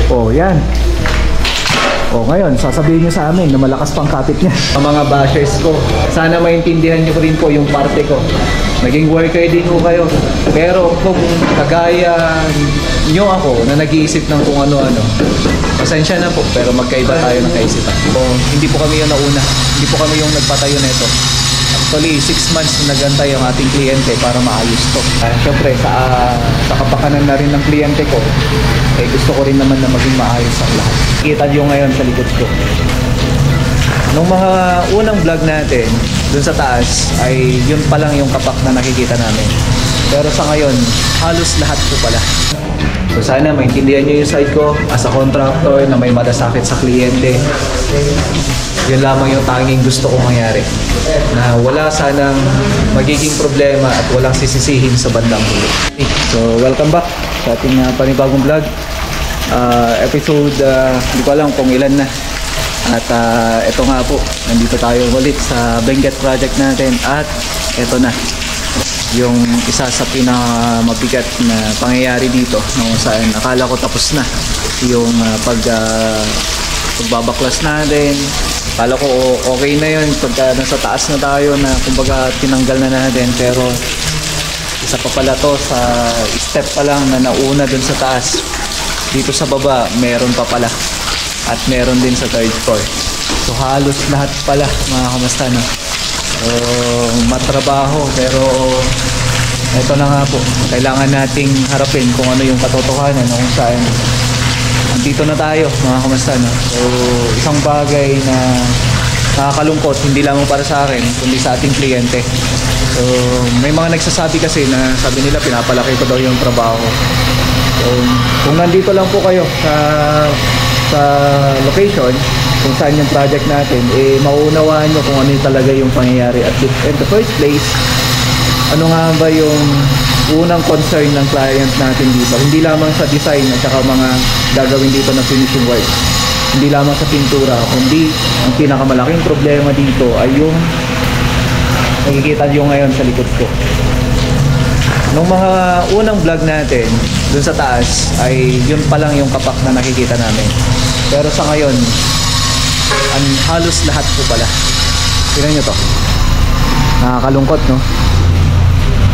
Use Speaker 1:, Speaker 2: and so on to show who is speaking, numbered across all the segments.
Speaker 1: Oh, yan. O ngayon, sasabihin nyo sa amin na malakas pang kapit niya. Ang mga bashers ko, sana maintindihan nyo rin po yung parte ko. Naging worker din po kayo. Pero kung kagaya nyo ako na nag-iisip ng kung ano-ano, pasensya na po, pero magkaiba tayo ng kaisipan. So, hindi po kami yung nauna. Hindi po kami yung nagpatayo nito. Actually, 6 months na nagantay ang ating kliyente para maayos to. Siyempre, sa kapakanan na rin ng kliyente ko, eh, gusto ko rin naman na maging maayos ang lahat. Kita nyo ngayon sa likod ko. Nung mga unang vlog natin, dun sa taas, ay yun pa lang yung kapak na nakikita namin. Pero sa ngayon, halos lahat po pala. So sana maintindihan nyo yung side ko as a contractor na may malasakit sa kliyente. Yun lamang yung tanging gusto kong mangyari. Na wala sanang magiging problema at walang sisisihin sa bandang huli. So welcome back sa ating panibagong vlog. Episode, hindi ko alam kung ilan na. At ito nga po, nandito tayo ulit sa Benguet project natin. At ito na, yung isa sa pinakamabigat na pangyayari dito. Nung saan akala ko tapos na yung pagbabaklas natin. Akala ko okay na yun pagka nasa taas na tayo na kumbaga tinanggal na natin, pero isa pa pala to sa step pa lang na nauna dun sa taas. Dito sa baba meron pa pala at meron din sa third floor. So halos lahat pala mga kamusta na. So matrabaho, pero ito na nga po, kailangan nating harapin kung ano yung katotohanan kung saan dito na tayo mga kamusta na. So isang bagay na nakakalungkot, hindi lamang para sa akin kundi sa ating kliyente. So may mga nagsasabi kasi na sabi nila pinapalaki ko daw yung trabaho. So kung nandito lang po kayo sa location kung saan yung project natin, eh mauunawaan nyo kung ano yung talaga yung pangyayari at in the first place. Ano nga ba yung unang concern ng client natin dito? Hindi lamang sa design at saka mga gagawin dito na finishing work. Hindi lamang sa pintura, kundi ang pinakamalaking problema dito ay yung nakikita nyo ngayon sa likod ko. Nung mga unang vlog natin, dun sa taas, ay yun pa lang yung kapak na nakikita namin. Pero sa ngayon, halos lahat po pala. Tingnan nyo to. Nakakalungkot, no?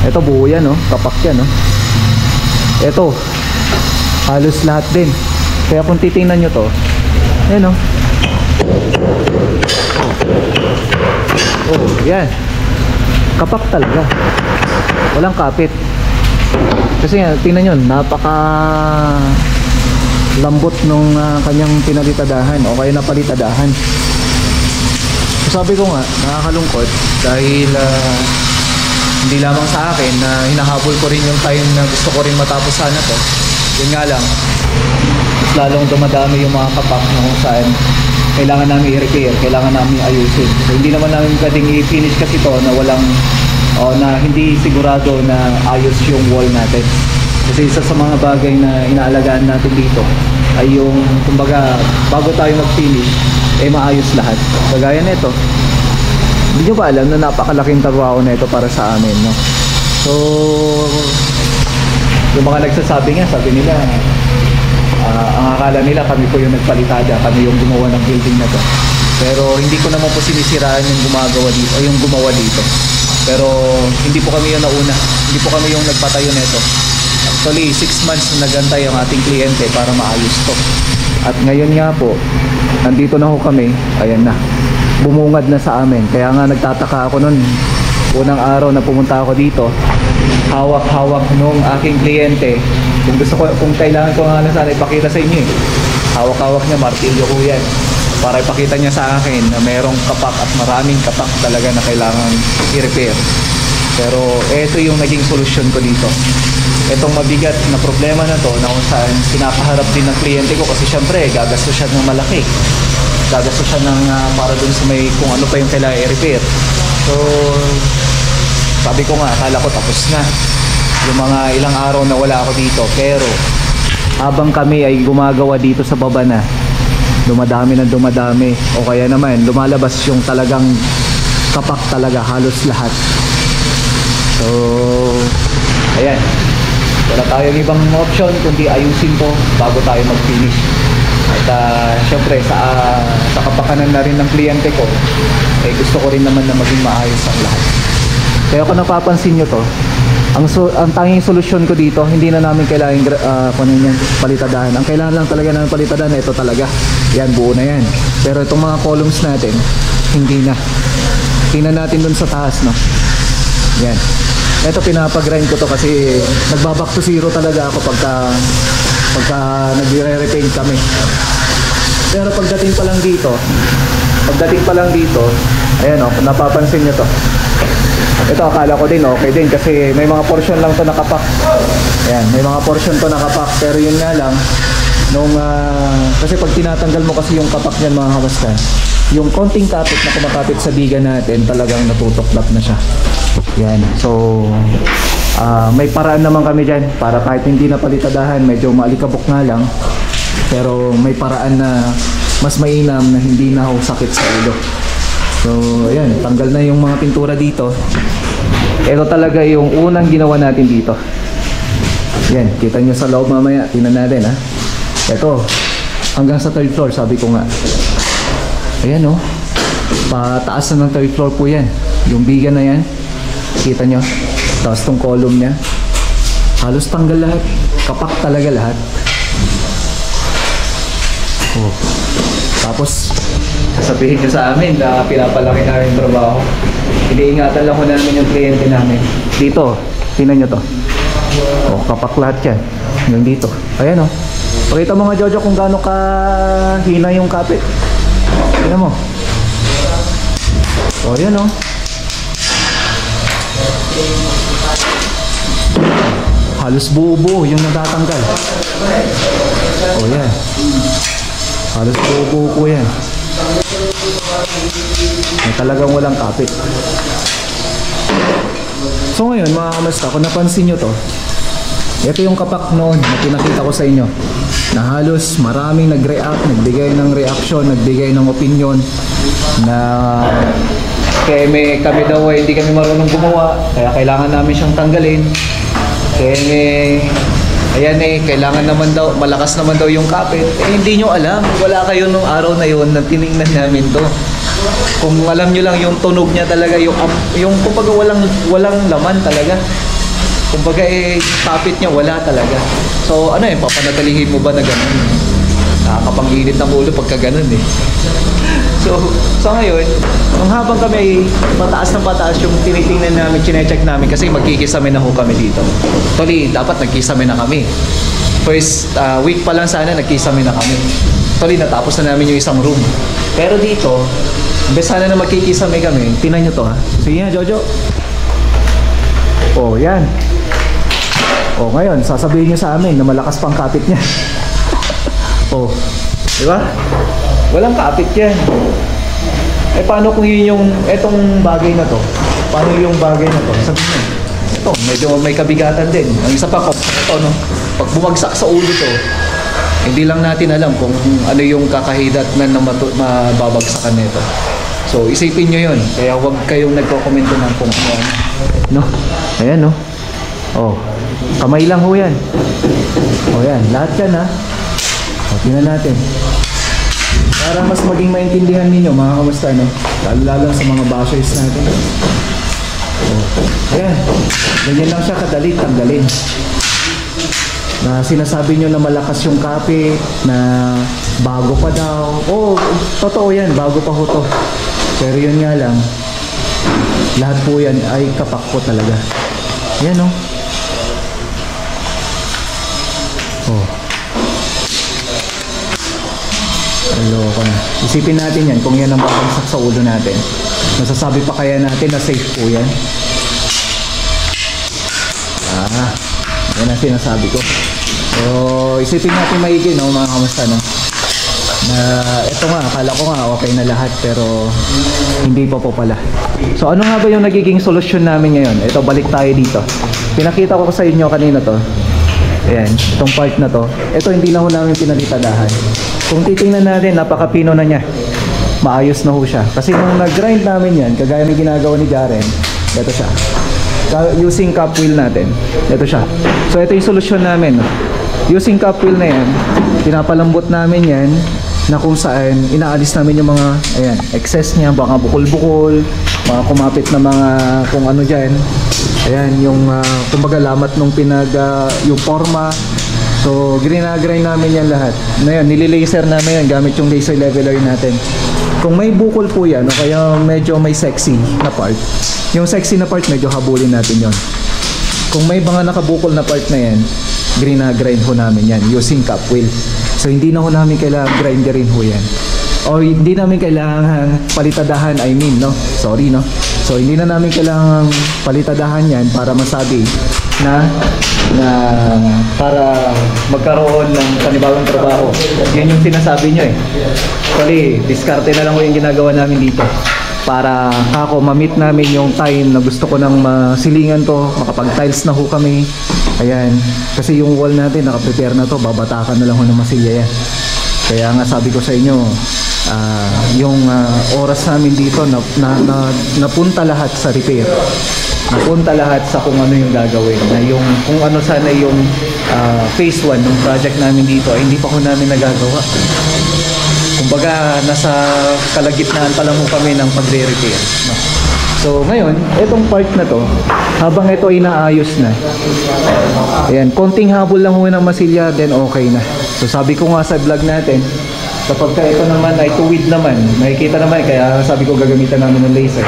Speaker 1: Ito buo yan, no? Kapak yan, no? Ito, halos lahat din. Kaya kung titingnan nyo to, ayan, no? Oh, yan. Kapak talaga. Walang kapit. Kasi nga, tingnan nyo, napaka lambot nung kanyang pinalitadahan o kaya napalitadahan. So, sabi ko nga, nakakalungkot dahil hindi lamang sa akin na hinahabol ko rin yung time na gusto ko rin matapos sana to. Yun nga lang, mas lalong dumadami yung mga kapak na kung saan kailangan namin i-repair, kailangan namin ayusin. So, hindi naman namin pwedeng i-finish kasi to na walang na hindi sigurado na ayos yung wall natin. Kasi isa sa mga bagay na inaalagaan natin dito ay yung kumbaga bago tayo mag-finish eh maayos lahat. Kagaya nito, hindi nyo ba alam na napakalaking trabaho na ito para sa amin, no? So yung mga nagsasabi nga, sabi nila ang akala nila kami po yung nagpalitada, kami yung gumawa ng building na to. Pero hindi ko naman po sinisiraan yung gumagawa dito o yung gumawa dito. Pero hindi po kami yung nauna, hindi po kami yung nagpatayo nito. Actually, 6 months na nagantay ang ating kliyente para maayos to. At ngayon nga po, nandito na ho kami, ayan na, bumungad na sa amin. Kaya nga nagtataka ako nun, unang araw na pumunta ako dito, hawak-hawak nung aking kliyente. Kung kailangan ko nga na sana ipakita sa inyo, hawak-hawak niya, martilyo ko yan. Para ipakita niya sa akin na merong kapak at maraming kapak talaga na kailangan i-repair. Pero ito yung naging solusyon ko dito. Itong mabigat na problema na to na kung saan pinapaharap din ng kliyente ko kasi syempre gagastos siya ng malaki. Gagastos siya ng para dun sa may kung ano pa yung kailangan i-repair. So sabi ko nga, akala ko tapos na yung mga ilang araw na wala ako dito. Pero habang kami ay gumagawa dito sa baba na, dumadami na dumadami o kaya naman lumalabas yung talagang kapak talaga halos lahat. So ayan, wala tayong ibang option kundi ayusin to bago tayo mag-finish. At syempre sa kapakanan na rin ng kliyente ko, eh gusto ko rin naman na maging maayos ang lahat. Kaya kung napapansin nyo to, ang tanging solusyon ko dito, hindi na namin kailangan palitadahan. Ang kailangan lang talaga namin palitadahan, ito talaga. Yan, buo na yan. Pero itong mga columns natin, hindi na. Tingnan natin dun sa taas, no? Yan. Ito pinapagrind ko to kasi nagbaback to zero talaga ako pagka nagre-repaint kami. Pero pagdating pa lang dito, ayan o, napapansin nyo to. Ito akala ko din okay din kasi may mga portion lang to nakapak. Ayan, may mga portion to nakapak, pero yun nga lang kasi pag tinatanggal mo kasi yung kapak niyan mga kabastan, yung konting kapit na kumakapit sa biga natin talagang natutuklap na siya. Yan. So may paraan naman kami dyan para kahit hindi na palitadahan, medyo maalikabok nga lang, pero may paraan na mas mainam na hindi na ako sakit sa ulo. So ayan, tanggal na yung mga pintura dito. Ito talaga yung unang ginawa natin dito. Yan, kita nyo sa loob mamaya, tingnan natin ha. Ito, hanggang sa third floor, sabi ko nga. Ayan o, pataas na ng third floor po yan. Yung biga na yan, kita nyo. Tapos tong column nya, halos tanggal lahat. Kapak talaga lahat. Oh. Tapos, sasabihin nyo sa amin na pinapalaki namin yung trabaho. Iniingatan lang ko namin yung kliyente namin. Dito, tingnan nyo to. Oh, kapak lahat yan. Hanggang dito. Ayan o. Pakita mo nga Jojo kung gaano kahina yung kapit. Tingnan mo. Oh, yan o. Halos buo-buo yung natatanggal. Oh, yan. Halos buo-buo po yan. May talagang walang kapit. So ngayon mga kamasta, kung napansin nyo to, ito yung kapak noon na pinakita ko sa inyo na halos maraming nag-react, nagbigay ng reaction, nagbigay ng opinion na kami daw ay hindi kami marunong gumawa, kaya kailangan namin siyang tanggalin. Ayan kailangan naman daw, malakas naman daw yung kapit. Hindi nyo alam, wala kayo nung araw na yun na tinignan namin to. Kung alam nyo lang yung tunog niya talaga, yung kumbaga walang laman talaga. Kumbaga kapit niya wala talaga. So papanatalihin mo ba na gano'n? Nakakapanginit ng ulo pagka gano'n eh. So ngayon, habang kami pataas ng pataas yung tinitingnan namin, chinecheck namin kasi magkikisame na ho kami dito. Actually, dapat nagkisame na kami. First week pa lang sana nagkisame na kami. Actually, natapos na namin yung isang room. Pero dito, imbes sana na magkikisame kami, tingnan nyo to ha. Sige nga Jojo. Oh, yan. Oh, ngayon, sasabihin nyo sa amin na malakas pang kapit niya. Oh, di ba? Walang kapit yan. Paano kung yun yung, etong bagay na to? Paano yung bagay na to? Sabihin nyo, ito, medyo may kabigatan din. Ang isa pa, ito, no? Pag bumagsak sa ulo to, hindi lang natin alam kung ano yung kakahidat na mababagsakan nito. So, isipin nyo yun. Kaya huwag kayong nagko-komento ng kung ano. No? Ayan, no? Oh, kamay lang ho yan. Oh, yan. Lahat yan, ha? O, tingnan natin. Para mas maging maintindihan ninyo, mga kamusta, no? Lalo-lalo sa mga bashers natin. Oh, ayan. Ganyan lang siya kadali tanggalin. Na sinasabi nyo na malakas yung kapit, na bago pa daw. Oh, totoo yan. Bago pa ho to. Pero yun nga lang, lahat po yan ay kapak po talaga. Ayan, no? Oh. Loko na. Isipin natin yan kung yan ang babagsak sa ulo natin. Masasabi pa kaya natin na safe po yan? Yan ang sinasabi ko. So, isipin natin maigi, no, mga kamusta, no? Na ito nga, akala ko nga okay na lahat, pero hindi pa po pala. So, ano nga ba yung nagiging solusyon namin ngayon? Ito, balik tayo dito. Pinakita ko sa inyo kanina to. Ayan, itong part na to. Ito, hindi na ho namin pinalitadahan. Kung titingnan natin, napakapino na niya. Maayos na ho siya. Kasi nung nag-grind namin yan, kagaya ng ginagawa ni Jaren, ito siya. Using cup wheel natin, ito siya. So ito yung solusyon namin. Using cup wheel na yan, pinapalambot namin yan na kung saan inaalis namin yung mga ayan, excess niya, baka bukol-bukol, mga kumapit na mga kung ano dyan. Ayan, yung kumbaga lamat nung yung forma. So, grind namin yan lahat. Ngayon, nililaser namin yan gamit yung laser leveler natin. Kung may bukol po yan, o kaya medyo may sexy na part, yung sexy na part medyo habulin natin yon. Kung may mga nakabukol na part na yan, grind ho namin yan using cup wheel. So hindi na ho namin kailangan grinderin ho yan. O hindi namin kailangan palitadahan, I mean, no? Sorry, no? So hindi na namin kailangan palitadahan yan para masabi na para magkaroon ng panibagong trabaho. Yan yung sinasabi nyo eh. Actually, diskarte na lang ko yung ginagawa namin dito para ako ma-meet namin yung time na gusto ko nang masilingan to, makapag-tiles na ho kami. Ayan, kasi yung wall natin nakaprepare na to, babatakan na lang ho ng masilya yan. Kaya nga sabi ko sa inyo, yung oras namin dito napunta lahat sa repair. Napunta lahat sa kung ano yung gagawin, na yung kung ano sana yung phase 1 ng project namin dito ay hindi pa ko namin nagagawa. Kumbaga nasa kalagitnaan pa lang kami ng pagre-repair, no? So ngayon, itong part na to, habang ito ay naayos na, ayan, konting habol lang ho ng masilya, then okay na. So sabi ko nga sa vlog natin, kapag ito naman ay tuwid naman, makikita naman, kaya sabi ko gagamitan namin ng laser.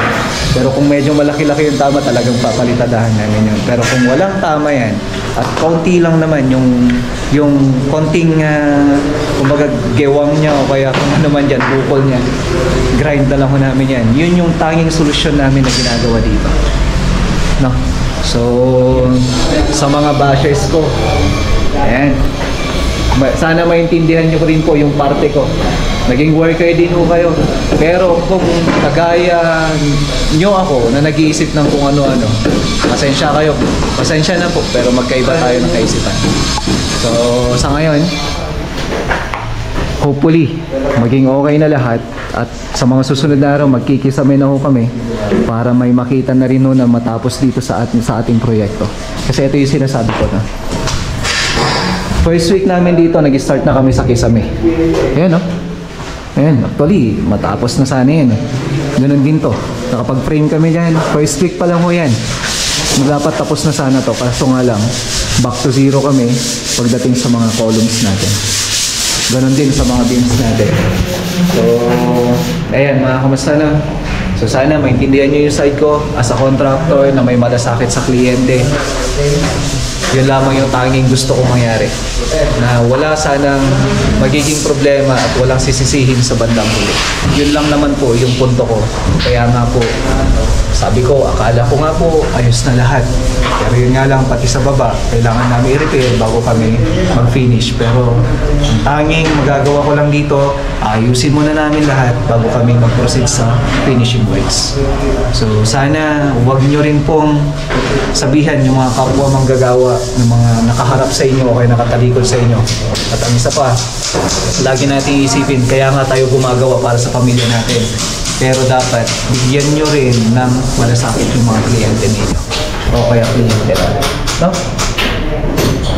Speaker 1: Pero kung medyo malaki-laki yung tama, talagang papalitadahan namin yun. Pero kung walang tama yan, at konti lang naman yung konting kumbaga gewang niya o kaya kung ano man dyan, bukol niya, grind na lang ho namin yan. Yun yung tanging solusyon namin na ginagawa dito, no? So sa mga bashers ko, ayan, sana maintindihan nyo rin po yung parte ko. Naging worker din ho kayo. Pero kung kagaya nyo ako na nag-iisip ng kung ano-ano, pasensya kayo. Pasensya na po, pero magkaiba tayo ng kaisipan. So sa ngayon, hopefully maging okay na lahat. At sa mga susunod na araw, magkikisame na ho kami para may makita na rin ho na matapos dito sa ating proyekto. Kasi ito yung sinasabi ko na first week namin dito, nag-start na kami sa kisame. Ayan, no? Ayan, actually, matapos na sana yan. Ganun din to. Nakapag-frame kami dyan. First week pa lang ho yan. Dapat tapos na sana to. Kaso nga lang, back to zero kami pagdating sa mga columns natin. Ganun din sa mga beams natin. So, ayan, mga kamusta na? So, sana maintindihan nyo yung side ko as a contractor na may malasakit sa kliyente. Yun lamang yung tanging gusto kong mangyari, na wala sanang magiging problema at walang sisisihin sa bandang huli. Yun lang naman po yung punto ko. Kaya nga po, sabi ko, akala ko nga po ayos na lahat, pero yun nga lang, pati sa baba kailangan namin i-repair bago kami mag-finish. Pero ang tanging magagawa ko lang dito, ayusin muna namin lahat bago kami mag-proceed sa finishing works. So sana huwag nyo rin pong sabihan yung mga kapwa manggagawa ng mga nakaharap sa inyo o kaya nakatalikod sa inyo. At ang isa pa, lagi natin isipin, kaya nga tayo gumagawa para sa pamilya natin. Pero dapat bigyan nyo rin ng malasakit yung mga kliyente ninyo o kaya kliyente natin, no?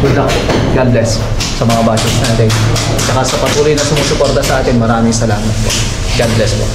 Speaker 1: Good luck. God bless sa mga bashers natin. Saka sa patuloy na sumusuporta sa atin, maraming salamat po. God bless po.